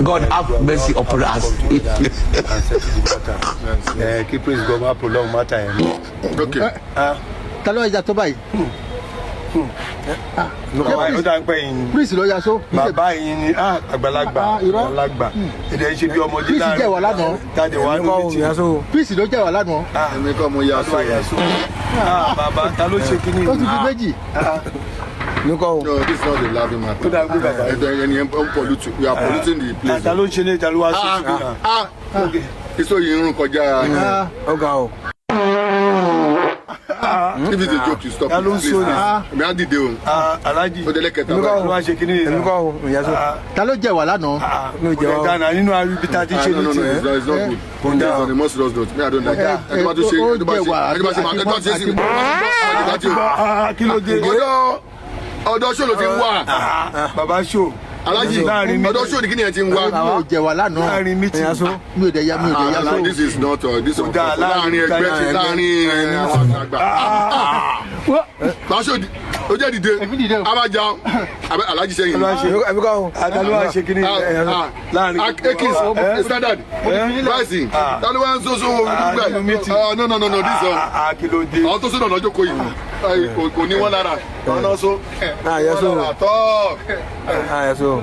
God have mercy upon us. Keep praise God, ma prolong matter. Okay. Ta ló ya tó báyìí. Ó dá pé yín. Prince ló ya so. Bàbá yín ni àgbàlagbà. Àgbàlagbà. Èdè ṣe bí ọmọdé Prince jẹ́ wà lánàá. Tade wà ní ti. Prince ló jẹ́ wà lánàá. Èmi kọ́ mo ya so. Bàbá ta ló ṣe kíní. Ó ti di méjì. No, this is not the laughing matter. Ó dá gbé bàbá. We are polluting the place. Ta ló ṣe ní ta ló wá sí. Iso yìí ń rún kọjá. Ọ̀gá o. If it's a joke, you stop. Ta ló ń sọ ni. Èmi á dìde o. Alájì. Ó délé kẹta Ta báyìí. ló wá ṣe kíní. Ta ló jẹ́ wà lánàá. Gánà nínú àríbí tá a ti ṣe ní No, tiẹ̀. it's not good. It's on the most serious note. Me, I don't like that. Ẹni bá tó ṣe, ẹni bá ṣe sí. Kí ló dé? Ọ̀dọ̀ ṣó ló ti ń wà. Bàbá ṣó. Alájì, ọ̀dọ̀ ṣó ni kí ni ẹ ti ń wá. Mi ò jẹ́ wà lánàá. Láàrin mítì. Mi ò dẹ̀ ya so. This is not this is Ọ̀dà láàrin ẹgbẹ́ ti láàrin àgbà. Báṣọ ó jẹ́ dìde. Abájá Alájì sẹ́yìn. Àtàlùwà ṣe kíní. Láàrin. Ekins standard. Rising. Tàlùwà ń soso gbẹ. No, this one. Kí ló dé? Àwọn tó sọ̀rọ̀ lọ́jọ́ kò yìí. Kò ní wọ́n lára. Ọ̀nà so. Yes, so. Àtọ́. Yes, so.